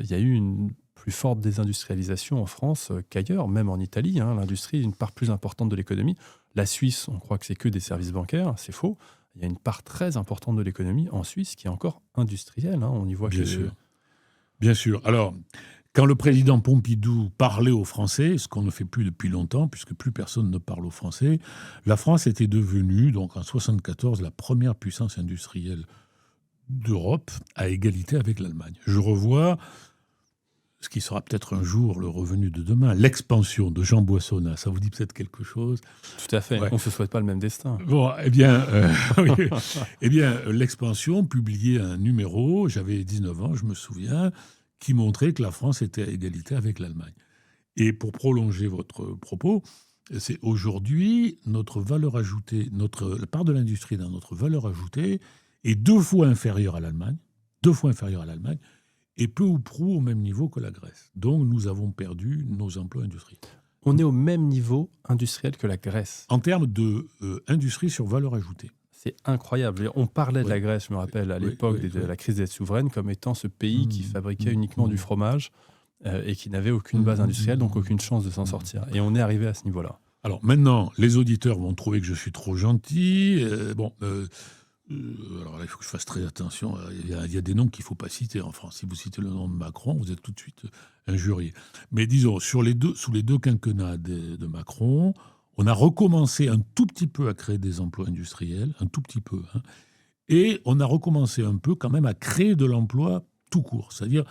Il y a eu une plus forte désindustrialisation en France qu'ailleurs, même en Italie. L'industrie est une part plus importante de l'économie. La Suisse, on croit que c'est que des services bancaires, c'est faux. Il y a une part très importante de l'économie en Suisse qui est encore industrielle. On y voit Bien sûr. Bien sûr. Alors, quand le président Pompidou parlait aux Français, ce qu'on ne fait plus depuis longtemps, puisque plus personne ne parle aux Français, la France était devenue, donc en 1974, la première puissance industrielle d'Europe à égalité avec l'Allemagne. Je revois ce qui sera peut-être un jour le revenu de demain, l'expansion de Jean Boissonnat. Ça vous dit peut-être quelque chose ? Tout à fait. Ouais. On ne se souhaite pas le même destin. Bon, eh bien, l'expansion publiait un numéro, j'avais 19 ans, je me souviens, qui montrait que la France était à égalité avec l'Allemagne. Et pour prolonger votre propos, c'est aujourd'hui notre valeur ajoutée, la part de l'industrie dans notre valeur ajoutée est 2 fois inférieure à l'Allemagne, et peu ou prou au même niveau que la Grèce. Donc nous avons perdu nos emplois industriels. On est au même niveau industriel que la Grèce. En termes d'industrie sur valeur ajoutée. C'est incroyable. On parlait de la Grèce, je me rappelle, à l'époque de la crise des dettes souveraines, comme étant ce pays qui fabriquait uniquement du fromage et qui n'avait aucune base industrielle, donc aucune chance de s'en sortir. Et on est arrivé à ce niveau-là. Alors maintenant, les auditeurs vont trouver que je suis trop gentil. Alors là, il faut que je fasse très attention. Il y a des noms qu'il ne faut pas citer en France. Si vous citez le nom de Macron, vous êtes tout de suite injurié. Mais disons, sous les deux quinquennats de Macron, on a recommencé un tout petit peu à créer des emplois industriels, un tout petit peu. Et on a recommencé un peu quand même à créer de l'emploi tout court. C'est-à-dire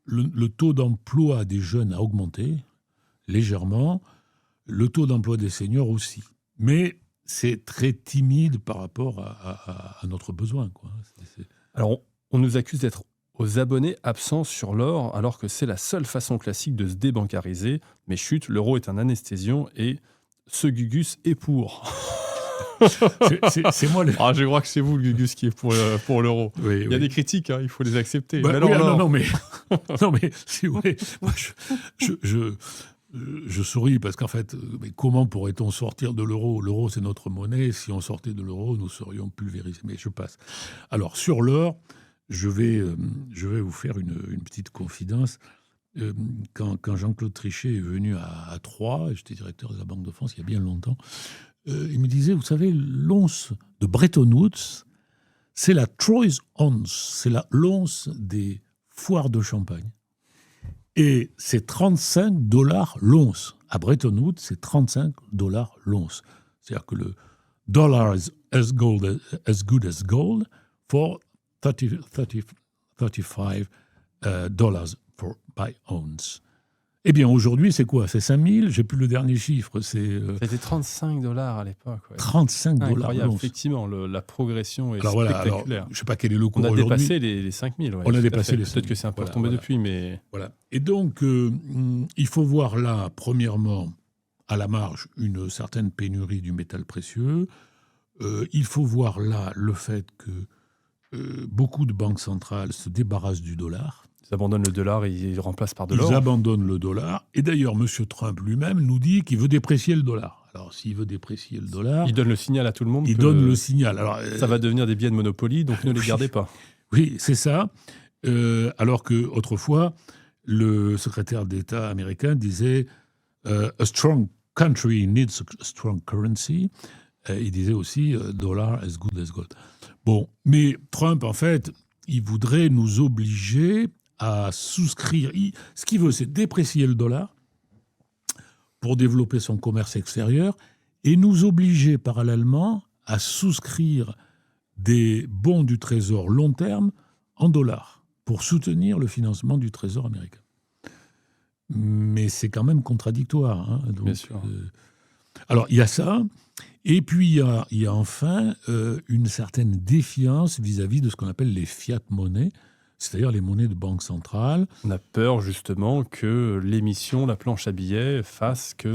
le taux d'emploi des jeunes a augmenté légèrement, le taux d'emploi des seniors aussi. Mais c'est très timide par rapport à notre besoin, quoi. Alors, on nous accuse d'être aux abonnés absents sur l'or, alors que c'est la seule façon classique de se débancariser. Mais chut, l'euro est un anesthésion et ce Gugus est pour. C'est moi. Je crois que c'est vous, le Gugus, qui est pour l'euro. Oui, il y a des critiques, il faut les accepter. Bah, non, mais si, oui, moi, je souris parce qu'en fait, mais comment pourrait-on sortir de l'euro ? L'euro, c'est notre monnaie. Si on sortait de l'euro, nous serions pulvérisés. Mais je passe. Alors, sur l'or, je vais vous faire une petite confidence. Quand Jean-Claude Trichet est venu à Troyes, j'étais directeur de la Banque de France il y a bien longtemps, il me disait, vous savez, l'once de Bretton Woods, c'est la Troyes Ounce, c'est l'once des foires de champagne. Et c'est $35 l'once. À Bretton Woods, c'est $35 l'once. C'est-à-dire que le dollar is as good as gold for $35 by ounce. Eh bien, aujourd'hui, c'est quoi ? C'est 5 000 ? J'ai plus le dernier chiffre. C'était $35 à l'époque. Ouais. $35 l'once. Effectivement, la progression est spectaculaire. Je ne sais pas quel est le cours aujourd'hui. On a dépassé les 5 000. Ouais, on a dépassé les 5 000. Peut-être que c'est un peu retombé depuis, mais... Voilà. Et donc, il faut voir là, premièrement, à la marge, une certaine pénurie du métal précieux. Il faut voir là le fait que beaucoup de banques centrales se débarrassent du dollar. Ils abandonnent le dollar et ils remplacent par de l'or. Ils abandonnent le dollar. Et d'ailleurs, M. Trump lui-même nous dit qu'il veut déprécier le dollar. Alors, s'il veut déprécier le dollar... Il donne le signal à tout le monde. Il donne le signal. Alors, ça va devenir des billets de Monopoly, donc ne les gardez pas. Oui, c'est ça. Alors qu'autrefois, le secrétaire d'État américain disait « A strong country needs a strong currency ». Il disait aussi « Dollar as good as gold ». Bon, mais Trump, en fait, il voudrait nous obliger à souscrire. Ce qu'il veut, c'est déprécier le dollar pour développer son commerce extérieur et nous obliger parallèlement à souscrire des bons du Trésor long terme en dollars pour soutenir le financement du Trésor américain. Mais c'est quand même contradictoire. Hein, donc, bien sûr. Alors, il y a ça. Et puis, il y a enfin une certaine défiance vis-à-vis de ce qu'on appelle les fiat-monnaies, c'est-à-dire les monnaies de banque centrale. On a peur justement que l'émission, la planche à billets, fasse que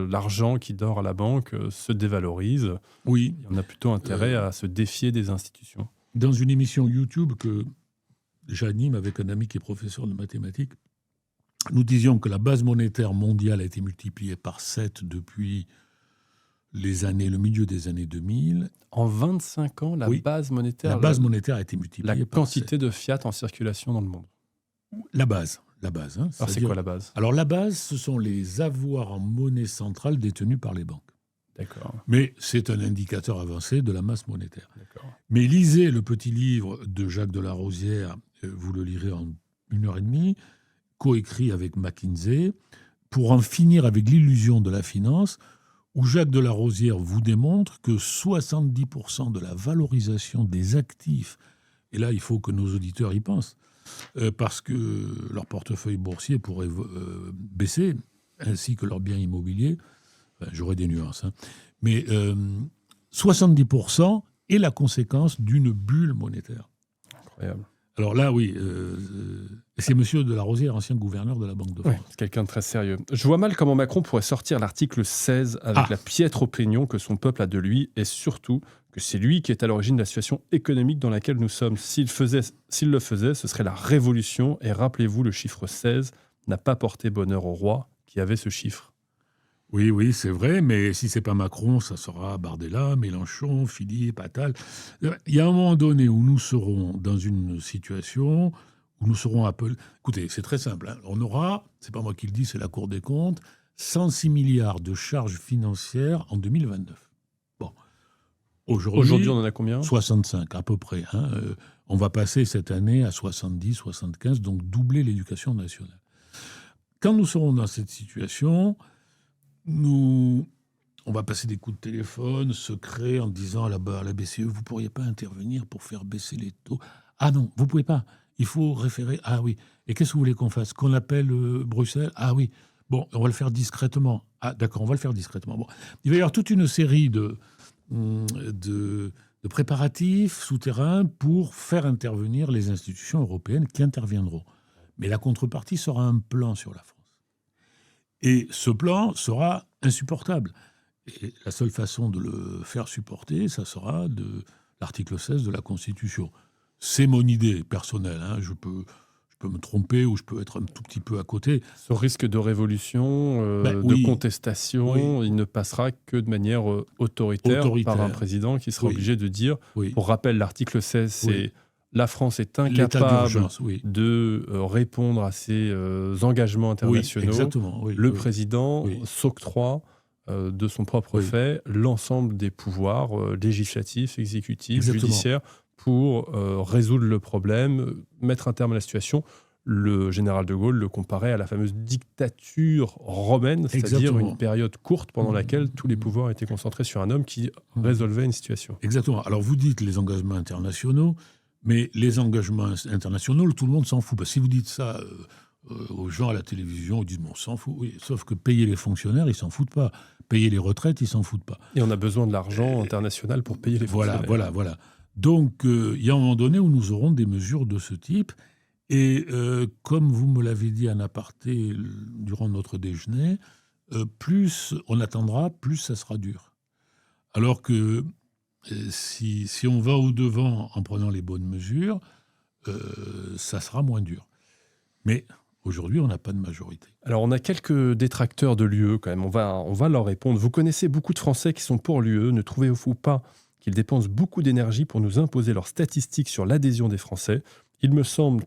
l'argent qui dort à la banque se dévalorise. Oui. Et on a plutôt intérêt à se défier des institutions. Dans une émission YouTube que j'anime avec un ami qui est professeur de mathématiques, nous disions que la base monétaire mondiale a été multipliée par 7 depuis le milieu des années 2000. En 25 ans, la base monétaire a été multipliée par 7. La quantité de fiat en circulation dans le monde. La base. Hein, alors, c'est quoi la base ? Alors, la base, ce sont les avoirs en monnaie centrale détenus par les banques. D'accord. Mais c'est un indicateur avancé de la masse monétaire. D'accord. Mais lisez le petit livre de Jacques de la Rosière, vous le lirez en 1h30, coécrit avec McKinsey, pour en finir avec l'illusion de la finance, où Jacques de la Rosière vous démontre que 70% de la valorisation des actifs, et là il faut que nos auditeurs y pensent, parce que leur portefeuille boursier pourrait baisser, ainsi que leurs biens immobiliers, j'aurais des nuances, hein, mais 70% est la conséquence d'une bulle monétaire. Incroyable. Alors là, oui, c'est monsieur de la Rosière, ancien gouverneur de la Banque de France. Ouais, c'est quelqu'un de très sérieux. Je vois mal comment Macron pourrait sortir l'article 16 avec la piètre opinion que son peuple a de lui, et surtout que c'est lui qui est à l'origine de la situation économique dans laquelle nous sommes. S'il le faisait, ce serait la révolution, et rappelez-vous, le chiffre 16 n'a pas porté bonheur au roi qui avait ce chiffre. Oui, c'est vrai, mais si c'est pas Macron, ça sera Bardella, Mélenchon, Philippe, Attal. Il y a un moment donné où nous serons dans une situation où nous serons appelés... Écoutez, c'est très simple. Hein. On aura, c'est pas moi qui le dis, c'est la Cour des comptes, 106 milliards de charges financières en 2029. Bon. Aujourd'hui, on en a combien ? 65 à peu près. Hein. On va passer cette année à 70, 75, donc doubler l'éducation nationale. Quand nous serons dans cette situation... on va passer des coups de téléphone secrets en disant à la BCE, vous ne pourriez pas intervenir pour faire baisser les taux. Ah non, vous ne pouvez pas. Il faut référer. Ah oui. Et qu'est-ce que vous voulez qu'on fasse ? Qu'on appelle Bruxelles ? Ah oui. Bon, on va le faire discrètement. Ah d'accord, on va le faire discrètement. Bon. Il va y avoir toute une série de préparatifs souterrains pour faire intervenir les institutions européennes qui interviendront. Mais la contrepartie sera un plan sur la France. Et ce plan sera insupportable. Et la seule façon de le faire supporter, ça sera de l'article 16 de la Constitution. C'est mon idée personnelle. Hein. Je peux me tromper ou je peux être un tout petit peu à côté. Ce risque de révolution, de contestation, il ne passera que de manière autoritaire par un président qui sera obligé de dire, pour rappel, l'article 16, c'est... La France est incapable de répondre à ses engagements internationaux. Le président s'octroie de son propre fait l'ensemble des pouvoirs législatifs, exécutifs, judiciaires pour résoudre le problème, mettre un terme à la situation. Le général de Gaulle le comparait à la fameuse dictature romaine, c'est-à-dire une période courte pendant laquelle tous les pouvoirs étaient concentrés sur un homme qui résolvait une situation. Exactement. Alors vous dites les engagements internationaux, mais les engagements internationaux, tout le monde s'en fout. Parce que si vous dites ça aux gens à la télévision, ils disent bon, on s'en fout. Oui, sauf que payer les fonctionnaires, ils s'en foutent pas. Payer les retraites, ils s'en foutent pas. Et on a besoin de l'argent international pour payer les fonctionnaires. Voilà. Donc, il y a un moment donné où nous aurons des mesures de ce type. Et comme vous me l'avez dit en aparté durant notre déjeuner, plus on attendra, plus ça sera dur. Alors que si on va au-devant en prenant les bonnes mesures, ça sera moins dur. Mais aujourd'hui, on n'a pas de majorité. Alors, on a quelques détracteurs de l'UE quand même. On va leur répondre. Vous connaissez beaucoup de Français qui sont pour l'UE. Ne trouvez-vous pas qu'ils dépensent beaucoup d'énergie pour nous imposer leurs statistiques sur l'adhésion des Français ? Il ne me semble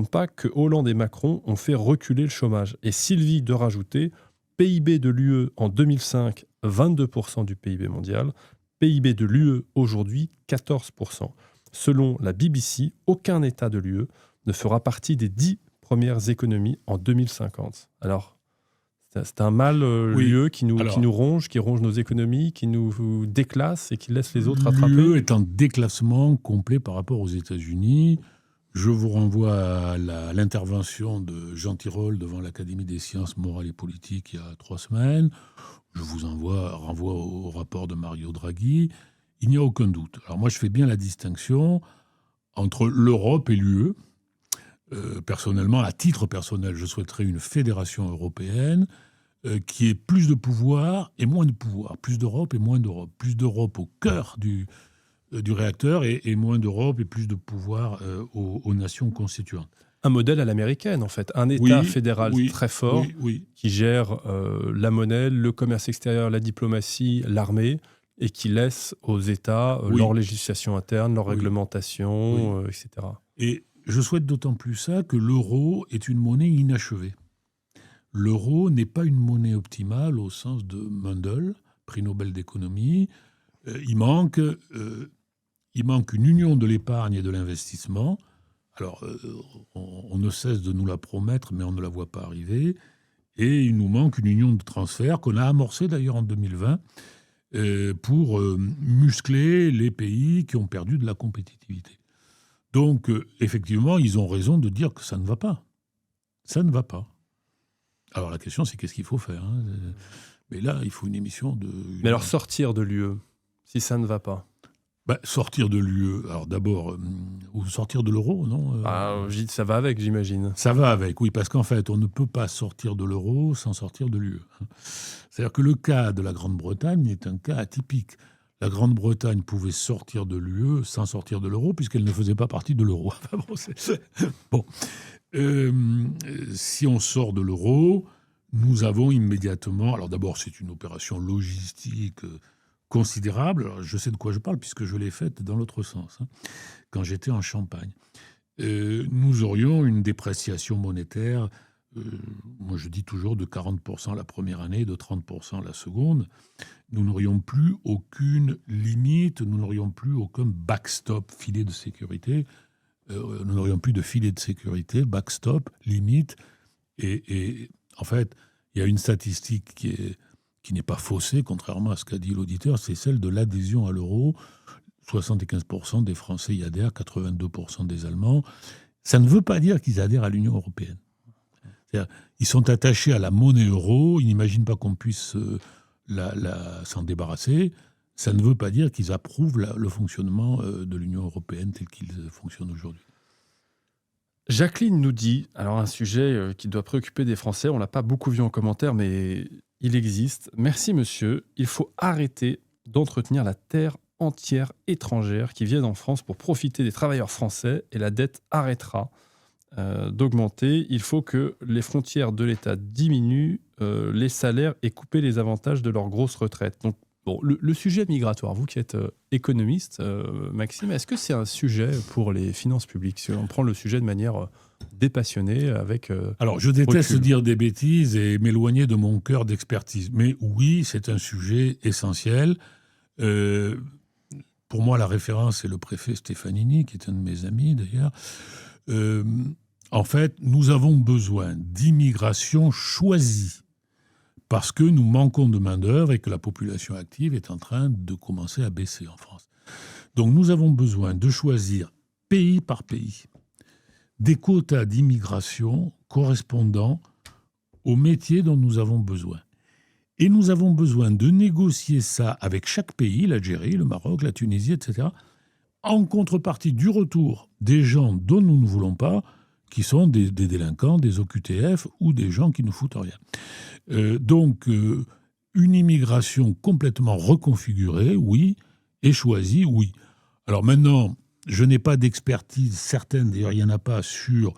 pas que Hollande et Macron ont fait reculer le chômage. Et Sylvie de rajouter, PIB de l'UE en 2005, 22% du PIB mondial. PIB de l'UE aujourd'hui, 14%. Selon la BBC, aucun État de l'UE ne fera partie des 10 premières économies en 2050. Alors, C'est un mal Oui. l'UE qui nous ronge, qui ronge nos économies, qui nous déclasse et qui laisse les autres rattraper. L'UE est en déclassement complet par rapport aux États-Unis. Je vous renvoie à l'intervention de Jean Tirole devant l'Académie des sciences morales et politiques il y a 3 semaines. Je vous renvoie au rapport de Mario Draghi. Il n'y a aucun doute. Alors moi, je fais bien la distinction entre l'Europe et l'UE. Personnellement, à titre personnel, je souhaiterais une fédération européenne qui ait plus de pouvoir et moins de pouvoir, plus d'Europe et moins d'Europe, plus d'Europe au cœur du réacteur et moins d'Europe et plus de pouvoir aux nations constituantes. Un modèle à l'américaine, en fait. Un État fédéral très fort qui gère la monnaie, le commerce extérieur, la diplomatie, l'armée, et qui laisse aux États leur législation interne, leur réglementation, etc. Et je souhaite d'autant plus ça que l'euro est une monnaie inachevée. L'euro n'est pas une monnaie optimale au sens de Mundell, prix Nobel d'économie. Il manque une union de l'épargne et de l'investissement. Alors, on ne cesse de nous la promettre, mais on ne la voit pas arriver. Et il nous manque une union de transfert qu'on a amorcée d'ailleurs en 2020 pour muscler les pays qui ont perdu de la compétitivité. Donc, effectivement, ils ont raison de dire que ça ne va pas. Ça ne va pas. Alors, la question, c'est qu'est-ce qu'il faut faire, hein ? Mais là, il faut une émission de... Mais alors, sortir de l'UE, si ça ne va pas ? Sortir de l'UE, alors d'abord, ou sortir de l'euro, non ? Ça va avec, j'imagine. Ça va avec, oui, parce qu'en fait, on ne peut pas sortir de l'euro sans sortir de l'UE. C'est-à-dire que le cas de la Grande-Bretagne est un cas atypique. La Grande-Bretagne pouvait sortir de l'UE sans sortir de l'euro, puisqu'elle ne faisait pas partie de l'euro. Si on sort de l'euro, nous avons immédiatement... Alors d'abord, c'est une opération logistique considérable. Alors, je sais de quoi je parle, puisque je l'ai faite dans l'autre sens, quand j'étais en Champagne. Nous aurions une dépréciation monétaire, moi je dis toujours de 40% la première année, de 30% la seconde. Nous n'aurions plus aucune limite, nous n'aurions plus aucun backstop, filet de sécurité. Nous n'aurions plus de filet de sécurité, backstop, limite. Et en fait, il y a une statistique qui n'est pas faussée, contrairement à ce qu'a dit l'auditeur, c'est celle de l'adhésion à l'euro. 75% des Français y adhèrent, 82% des Allemands. Ça ne veut pas dire qu'ils adhèrent à l'Union européenne. C'est-à-dire, ils sont attachés à la monnaie euro, ils n'imaginent pas qu'on puisse s'en débarrasser. Ça ne veut pas dire qu'ils approuvent le fonctionnement de l'Union européenne tel qu'il fonctionne aujourd'hui. Jacqueline nous dit, alors un sujet qui doit préoccuper des Français, on ne l'a pas beaucoup vu en commentaire, mais il existe. Merci monsieur, il faut arrêter d'entretenir la terre entière étrangère qui viennent en France pour profiter des travailleurs français et la dette arrêtera d'augmenter. Il faut que les frontières de l'État diminuent, les salaires et couper les avantages de leur grosse retraite. Donc, bon, le sujet migratoire, vous qui êtes économiste, Maxime, est-ce que c'est un sujet pour les finances publiques ? Si on prend le sujet de manière dépassionnée avec... Alors, je déteste recul. dire des bêtises et m'éloigner de mon cœur d'expertise. Mais oui, c'est un sujet essentiel. Pour moi, la référence, c'est le préfet Stefanini, qui est un de mes amis d'ailleurs. En fait, nous avons besoin d'immigration choisie parce que nous manquons de main-d'œuvre et que la population active est en train de commencer à baisser en France. Donc nous avons besoin de choisir, pays par pays, des quotas d'immigration correspondant aux métiers dont nous avons besoin. Et nous avons besoin de négocier ça avec chaque pays, l'Algérie, le Maroc, la Tunisie, etc., en contrepartie du retour des gens dont nous ne voulons pas, qui sont des délinquants, des OQTF ou des gens qui ne foutent rien. Donc, une immigration complètement reconfigurée, oui, et choisie, oui. Alors maintenant, je n'ai pas d'expertise certaine, d'ailleurs il n'y en a pas, sur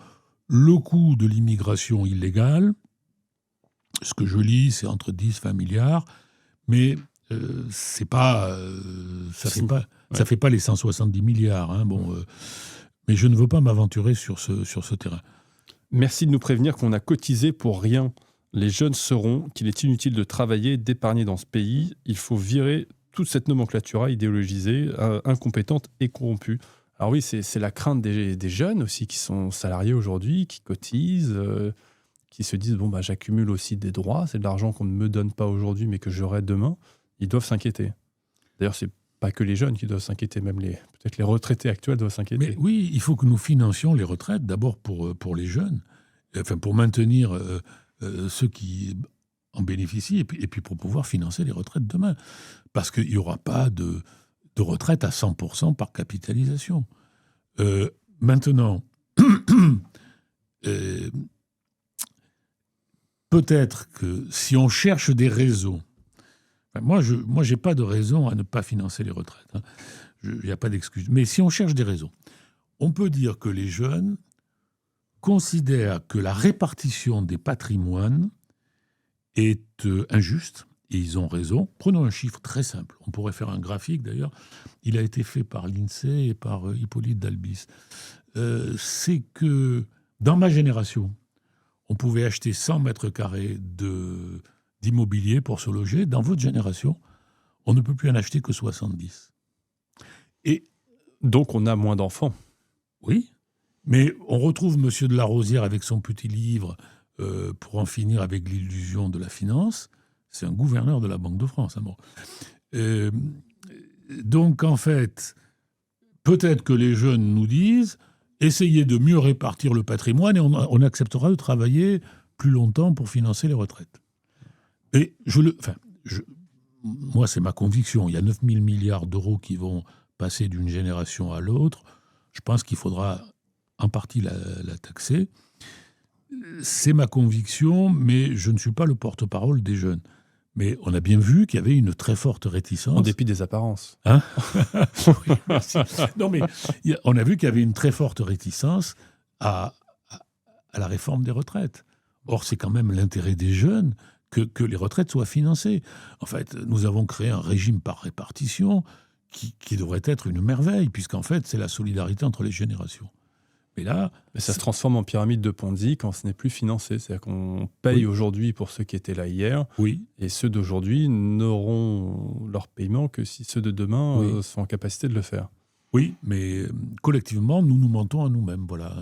le coût de l'immigration illégale. Ce que je lis, c'est entre 10 et 20 milliards, mais c'est pas, ça fait pas les 170 milliards. Hein, mais je ne veux pas m'aventurer sur ce terrain. Merci de nous prévenir qu'on a cotisé pour rien. Les jeunes sauront qu'il est inutile de travailler, d'épargner dans ce pays. Il faut virer toute cette nomenclature idéologisée, incompétente et corrompue. Alors oui, c'est la crainte des jeunes aussi qui sont salariés aujourd'hui, qui cotisent, qui se disent j'accumule aussi des droits, c'est de l'argent qu'on ne me donne pas aujourd'hui mais que j'aurai demain, ils doivent s'inquiéter. D'ailleurs, c'est pas que les jeunes qui doivent s'inquiéter, même peut-être les retraités actuels doivent s'inquiéter. Mais oui, il faut que nous financions les retraites, d'abord pour les jeunes, enfin pour maintenir ceux qui en bénéficient, et puis pour pouvoir financer les retraites demain. Parce qu'il n'y aura pas de retraite à 100% par capitalisation. Maintenant, peut-être que si on cherche des raisons, moi, je n'ai pas de raison à ne pas financer les retraites. Hein. Il n'y a pas d'excuse. Mais si on cherche des raisons, on peut dire que les jeunes considèrent que la répartition des patrimoines est injuste, et ils ont raison. Prenons un chiffre très simple. On pourrait faire un graphique, d'ailleurs. Il a été fait par l'INSEE et par Hippolyte Dalbis. C'est que, dans ma génération, on pouvait acheter 100 mètres carrés d'immobilier pour se loger. Dans votre génération, on ne peut plus en acheter que 70. Et donc, on a moins d'enfants. Oui, mais on retrouve M. de la Rosière avec son petit livre pour en finir avec l'illusion de la finance. C'est un gouverneur de la Banque de France. Hein, bon. Donc, en fait, peut-être que les jeunes nous disent « essayez de mieux répartir le patrimoine et on acceptera de travailler plus longtemps pour financer les retraites. » Et moi, c'est ma conviction. Il y a 9 000 milliards d'euros qui vont passer d'une génération à l'autre. Je pense qu'il faudra en partie la taxer. C'est ma conviction, mais je ne suis pas le porte-parole des jeunes. Mais on a bien vu qu'il y avait une très forte réticence. En dépit des apparences. Hein? Oui, merci. Non, mais on a vu qu'il y avait une très forte réticence à la réforme des retraites. Or, c'est quand même l'intérêt des jeunes que les retraites soient financées. En fait, nous avons créé un régime par répartition qui devrait être une merveille, puisqu'en fait, c'est la solidarité entre les générations. Mais ça se transforme en pyramide de Ponzi quand ce n'est plus financé. C'est-à-dire qu'on paye aujourd'hui pour ceux qui étaient là hier, et ceux d'aujourd'hui n'auront leur paiement que si ceux de demain sont en capacité de le faire. Oui, mais collectivement, nous nous mentons à nous-mêmes. Voilà.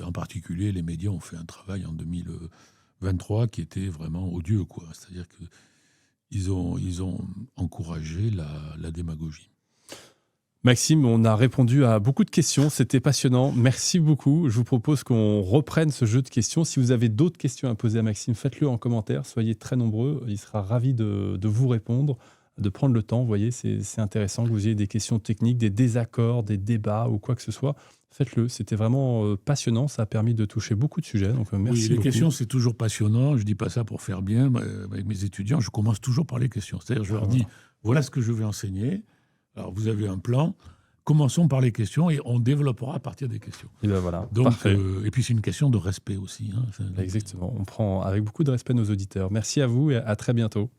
En particulier, les médias ont fait un travail en 2023 qui était vraiment odieux, quoi. C'est-à-dire qu'ils ont encouragé la démagogie. Maxime, on a répondu à beaucoup de questions, c'était passionnant, merci beaucoup. Je vous propose qu'on reprenne ce jeu de questions. Si vous avez d'autres questions à poser à Maxime, faites-le en commentaire, soyez très nombreux, il sera ravi de vous répondre, de prendre le temps. Vous voyez, c'est intéressant que vous ayez des questions techniques, des désaccords, des débats ou quoi que ce soit. Faites-le, c'était vraiment passionnant, ça a permis de toucher beaucoup de sujets, donc merci beaucoup. Les questions, c'est toujours passionnant, je ne dis pas ça pour faire bien. Avec mes étudiants, je commence toujours par les questions. C'est-à-dire, je leur dis, voilà ce que je vais enseigner. Alors, vous avez un plan, commençons par les questions et on développera à partir des questions. Et ben voilà, donc, parfait. Et puis, c'est une question de respect aussi. Hein. Exactement, on prend avec beaucoup de respect nos auditeurs. Merci à vous et à très bientôt.